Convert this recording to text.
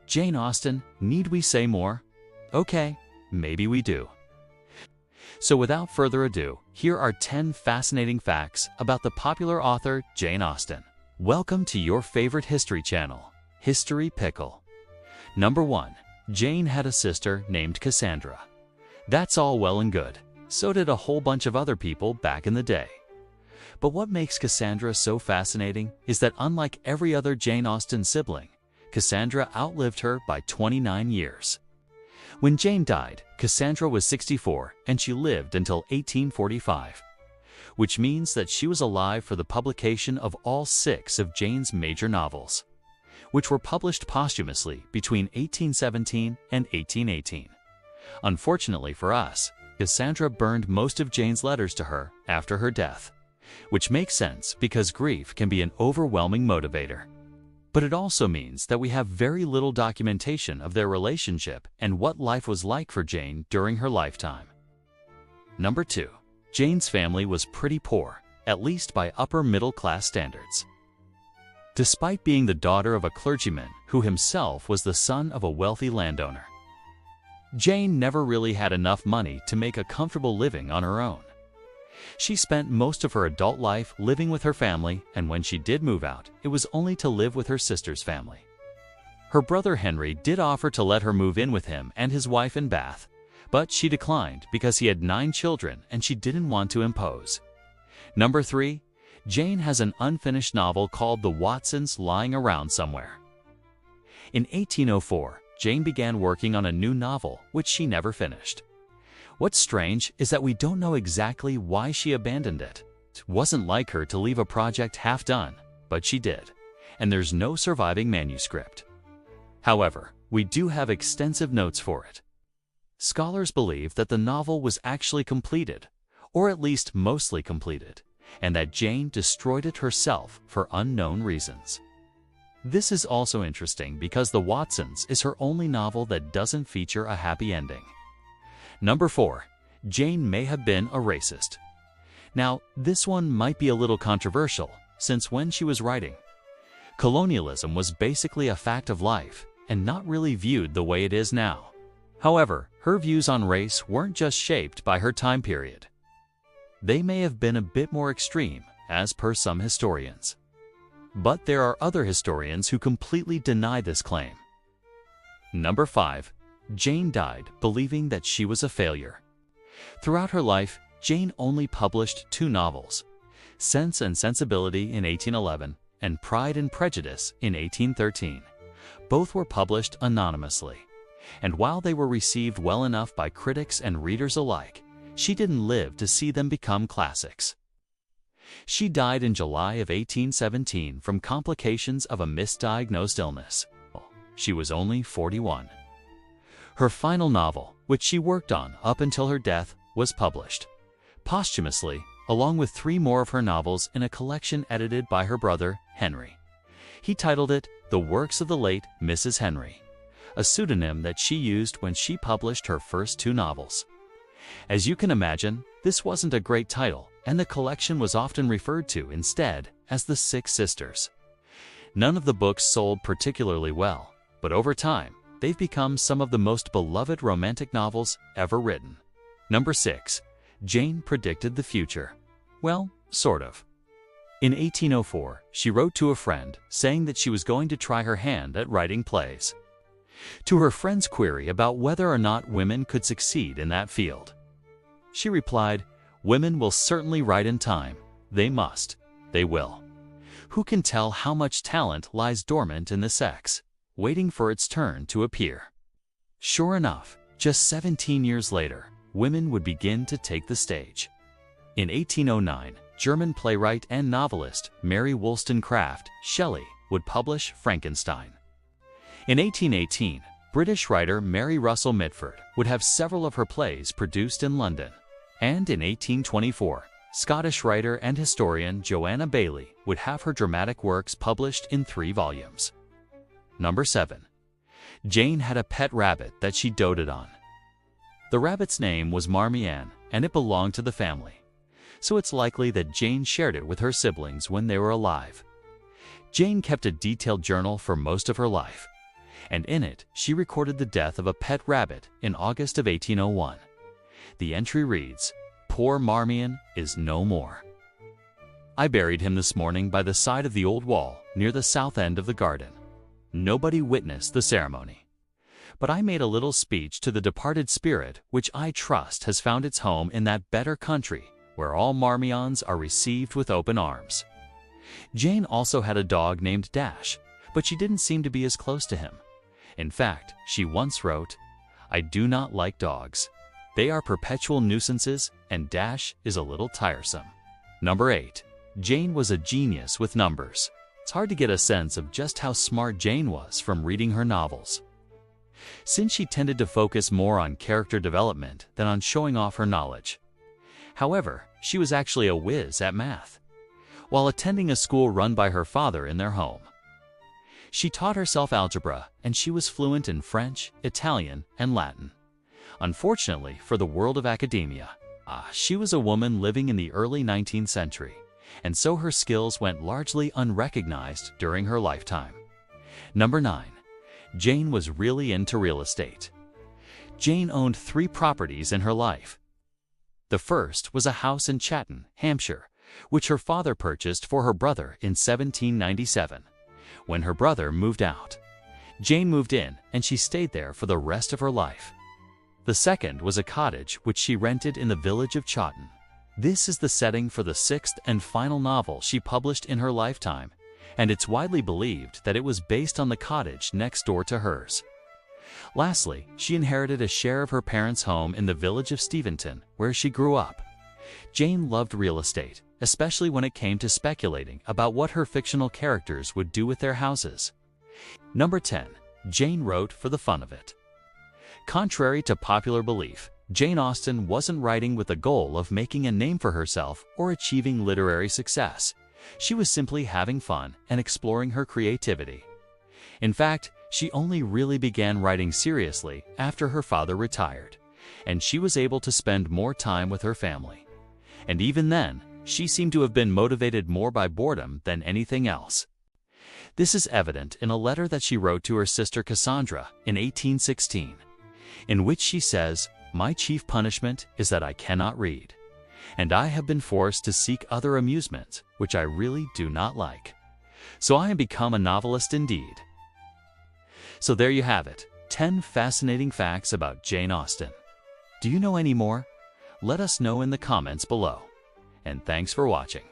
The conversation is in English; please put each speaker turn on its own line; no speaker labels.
Jane Austen, need we say more? Okay, maybe we do. So without further ado, here are 10 fascinating facts about the popular author Jane Austen. Welcome to your favorite history channel, History Pickle. Number 1. Jane had a sister named Cassandra. That's all well and good. So did a whole bunch of other people back in the day. But what makes Cassandra so fascinating is that unlike every other Jane Austen sibling, Cassandra outlived her by 29 years. When Jane died, Cassandra was 64 and she lived until 1845, which means that she was alive for the publication of all 6 of Jane's major novels, which were published posthumously between 1817 and 1818. Unfortunately for us, Cassandra burned most of Jane's letters to her after her death, which makes sense because grief can be an overwhelming motivator. But it also means that we have very little documentation of their relationship and what life was like for Jane during her lifetime. Number 2. Jane's family was pretty poor, at least by upper middle class standards. Despite being the daughter of a clergyman who himself was the son of a wealthy landowner, Jane never really had enough money to make a comfortable living on her own. She spent most of her adult life living with her family, and when she did move out, it was only to live with her sister's family. Her brother Henry did offer to let her move in with him and his wife in Bath, but she declined because he had 9 children and she didn't want to impose. Number 3. Jane has an unfinished novel called The Watsons lying around somewhere. In 1804, Jane began working on a new novel, which she never finished. What's strange is that we don't know exactly why she abandoned it. It wasn't like her to leave a project half done, but she did, and there's no surviving manuscript. However, we do have extensive notes for it. Scholars believe that the novel was actually completed, or at least mostly completed, and that Jane destroyed it herself for unknown reasons. This is also interesting because The Watsons is her only novel that doesn't feature a happy ending. Number 4. Jane may have been a racist. Now, this one might be a little controversial, since when she was writing, colonialism was basically a fact of life and not really viewed the way it is now. However, her views on race weren't just shaped by her time period. They may have been a bit more extreme, as per some historians. But there are other historians who completely deny this claim. Number 5. Jane died believing that she was a failure. Throughout her life, Jane only published 2 novels, Sense and Sensibility in 1811 and Pride and Prejudice in 1813. Both were published anonymously, and while they were received well enough by critics and readers alike, she didn't live to see them become classics. She died in July of 1817 from complications of a misdiagnosed illness. She was only 41. Her final novel, which she worked on up until her death, was published posthumously, along with 3 more of her novels in a collection edited by her brother, Henry. He titled it The Works of the Late Mrs. Henry, a pseudonym that she used when she published her first 2 novels. As you can imagine, this wasn't a great title, and the collection was often referred to instead as The 6 Sisters. None of the books sold particularly well, but over time, they've become some of the most beloved romantic novels ever written. Number 6. Jane predicted the future. Well, sort of. In 1804, she wrote to a friend saying that she was going to try her hand at writing plays. To her friend's query about whether or not women could succeed in that field, she replied, "Women will certainly write in time. They must. They will. Who can tell how much talent lies dormant in the sex, waiting for its turn to appear?" Sure enough, just 17 years later, women would begin to take the stage. In 1809, German playwright and novelist Mary Wollstonecraft Shelley would publish Frankenstein. In 1818, British writer Mary Russell Mitford would have several of her plays produced in London. And in 1824, Scottish writer and historian Joanna Baillie would have her dramatic works published in 3 volumes. Number 7. Jane had a pet rabbit that she doted on. The rabbit's name was Marmion, and it belonged to the family, so it's likely that Jane shared it with her siblings when they were alive. Jane kept a detailed journal for most of her life, and in it she recorded the death of a pet rabbit in August of 1801. The entry reads, "Poor Marmion is no more. I buried him this morning by the side of the old wall near the south end of the garden. Nobody witnessed the ceremony. But I made a little speech to the departed spirit which I trust has found its home in that better country where all Marmions are received with open arms." Jane also had a dog named Dash, but she didn't seem to be as close to him. In fact, she once wrote, "I do not like dogs. They are perpetual nuisances, and Dash is a little tiresome." Number 8. Jane was a genius with numbers. It's hard to get a sense of just how smart Jane was from reading her novels, since she tended to focus more on character development than on showing off her knowledge. However, she was actually a whiz at math, while attending a school run by her father in their home. She taught herself algebra, and she was fluent in French, Italian, and Latin. Unfortunately for the world of academia, she was a woman living in the early 19th century, and so her skills went largely unrecognized during her lifetime. Number 9. Jane was really into real estate. Jane owned 3 properties in her life. The first was a house in Chatham, Hampshire, which her father purchased for her brother in 1797. When her brother moved out, Jane moved in, and she stayed there for the rest of her life. The second was a cottage which she rented in the village of Chawton. This is the setting for the 6th and final novel she published in her lifetime, and it's widely believed that it was based on the cottage next door to hers. Lastly, she inherited a share of her parents' home in the village of Steventon, where she grew up. Jane loved real estate, especially when it came to speculating about what her fictional characters would do with their houses. Number 10. Jane wrote for the fun of it. Contrary to popular belief, Jane Austen wasn't writing with the goal of making a name for herself or achieving literary success. She was simply having fun and exploring her creativity. In fact, she only really began writing seriously after her father retired, and she was able to spend more time with her family. And even then, she seemed to have been motivated more by boredom than anything else. This is evident in a letter that she wrote to her sister Cassandra in 1816, in which she says, "My chief punishment is that I cannot read, and I have been forced to seek other amusements which I really do not like. So I am become a novelist indeed." So there you have it, 10 fascinating facts about Jane Austen. Do you know any more? Let us know in the comments below. And thanks for watching.